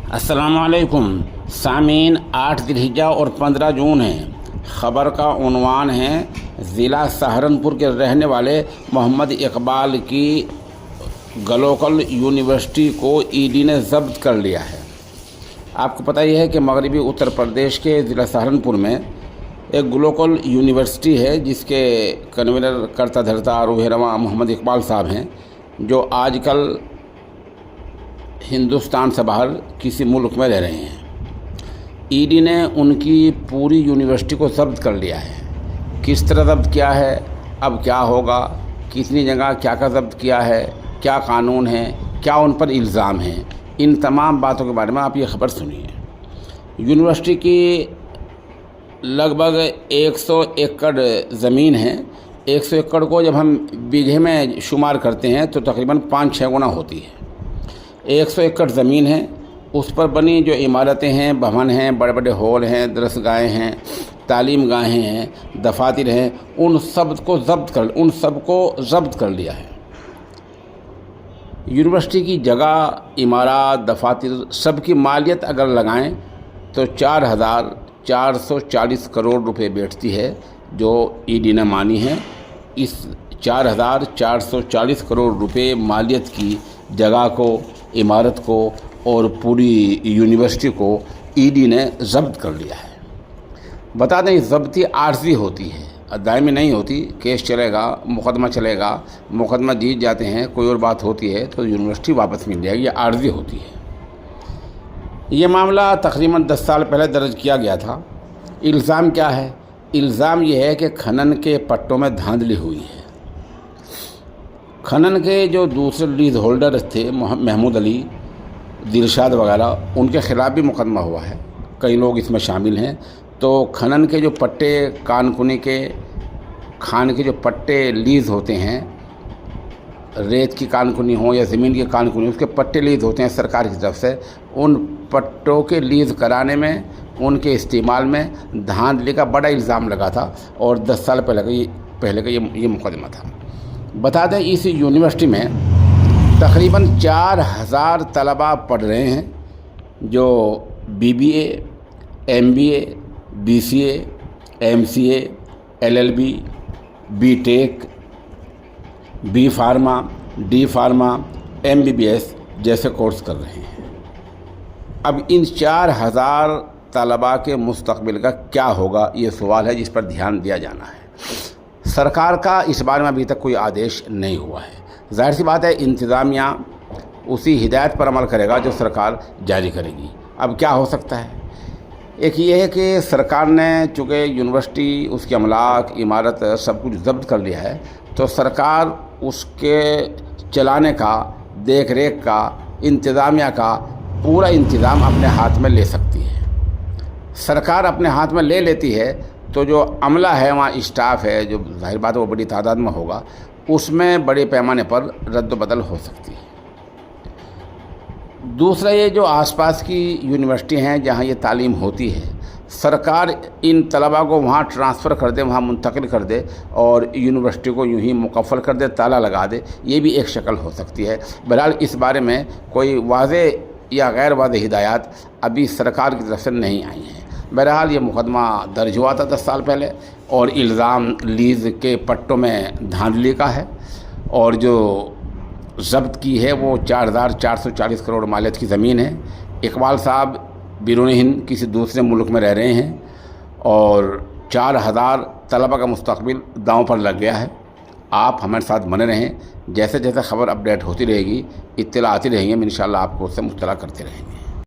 अस्सलामुअलैकुम सामीन। 8 ज़िलहिज्जा और 15 जून है। ख़बर का उन्वान है ज़िला सहारनपुर के रहने वाले मोहम्मद इकबाल की ग्लोकल यूनिवर्सिटी को ईडी ने ज़ब्त कर लिया है। आपको पता ही है कि मगरबी उत्तर प्रदेश के ज़िला सहारनपुर में एक ग्लोकल यूनिवर्सिटी है जिसके कन्वीनर करता धरता रूह-ए-रवां मोहम्मद इकबाल साहब हैं, जो आजकल हिंदुस्तान से बाहर किसी मुल्क में रह रहे हैं। ईडी ने उनकी पूरी यूनिवर्सिटी को ज़ब्त कर लिया है। किस तरह ज़ब्त किया है, अब क्या होगा, कितनी जगह क्या क्या ज़ब्त किया है, क्या कानून है, क्या उन पर इल्ज़ाम है, इन तमाम बातों के बारे में आप ये ख़बर सुनिए। यूनिवर्सिटी की लगभग 100 एकड़ ज़मीन है। 100 एकड़ को जब हम बीघे में शुमार करते हैं तो तकरीबन 5-6 गुना होती है। 100 एकड़ ज़मीन है, उस पर बनी जो इमारतें हैं, भवन हैं, बड़े बड़े हॉल हैं, दरसगाहें हैं, तालीम गाहें हैं, दफातर हैं, उन सब को ज़ब्त कर लिया है। यूनिवर्सिटी की जगह, इमारत, दफातर सब की मालियत अगर लगाएं तो 4,440 करोड़ रुपए बैठती है, जो ईडी ने मानी है। इस 4,440 करोड़ रुपए मालियत की जगह को, इमारत को और पूरी यूनिवर्सिटी को ईडी ने ज़ब्त कर लिया है। बता दें, ज़ब्ती आर्जी होती है, दायमी नहीं होती। केस चलेगा, मुकदमा चलेगा, मुकदमा जीत जाते हैं, कोई और बात होती है तो यूनिवर्सिटी वापस मिल जाएगी। ये आर्जी होती है। ये मामला तकरीबन 10 साल पहले दर्ज किया गया था। इल्ज़ाम क्या है? इल्ज़ाम ये है कि खनन के पट्टों में धांधली हुई है। खनन के जो दूसरे लीज होल्डर थे, महमूद अली, दिलशाद वगैरह, उनके ख़िलाफ़ भी मुकदमा हुआ है। कई लोग इसमें शामिल हैं। तो खनन के जो पट्टे, कानकुनी के खान के जो पट्टे लीज़ होते हैं, रेत की कानकुनी हो या ज़मीन की कानकुनी, उसके पट्टे लीज़ होते हैं सरकार की तरफ से। उन पट्टों के लीज़ कराने में, उनके इस्तेमाल में धांधली का बड़ा इल्ज़ाम लगा था और 10 साल पहले का ये मुकदमा था। बता दें, इस यूनिवर्सिटी में तकरीबन 4,000 तलबा पढ़ रहे हैं, जो BBA, MBA, BCA, MCA, LLB, BTech, B pharma, D pharma, MBBS जैसे कोर्स कर रहे हैं। अब इन 4,000 तलबा के मुस्तकबिल का क्या होगा, ये सवाल है जिस पर ध्यान दिया जाना है। सरकार का इस बारे में अभी तक कोई आदेश नहीं हुआ है। ज़ाहिर सी बात है, इंतज़ामिया उसी हिदायत पर अमल करेगा जो सरकार जारी करेगी। अब क्या हो सकता है? एक ये है कि सरकार ने चूँकि यूनिवर्सिटी, उसके अमलाक, इमारत सब कुछ ज़ब्त कर लिया है, तो सरकार उसके चलाने का, देख रेख का, इंतज़ामिया का पूरा इंतज़ाम अपने हाथ में ले सकती है। सरकार अपने हाथ में ले लेती है तो जो अमला है, वहाँ स्टाफ है, जो ज़ाहिर बात है वो बड़ी तादाद में होगा, उसमें बड़े पैमाने पर रद्द बदल हो सकती है। दूसरा, ये जो आसपास की यूनिवर्सिटी हैं जहाँ ये तालीम होती है, सरकार इन तलबा को वहाँ ट्रांसफ़र कर दे, वहाँ मुंतकिल कर दे और यूनिवर्सिटी को यूं ही मुकफ़्फ़ल कर दे, ताला लगा दे, ये भी एक शक्ल हो सकती है। बहरहाल इस बारे में कोई वाज़ेह या गैर वाज़ेह हिदायत अभी सरकार की तरफ से नहीं आई हैं। बहरहाल ये मुकदमा दर्ज हुआ था 10 साल पहले और इल्ज़ाम लीज़ के पट्टों में धांधली का है, और जो ज़ब्त की है वो 4,440 करोड़ मालियत की ज़मीन है। इकबाल साहब बिरूनी हिंद किसी दूसरे मुल्क में रह रहे हैं और 4,000 तलबा का मुस्तकबिल दांव पर लग गया है। आप हमारे साथ बने रहें। जैसे जैसे ख़बर अपडेट होती रहेगी, इत्तला आती रहेंगी, हम इंशाअल्लाह आपको उससे मुत्तला करते रहेंगे।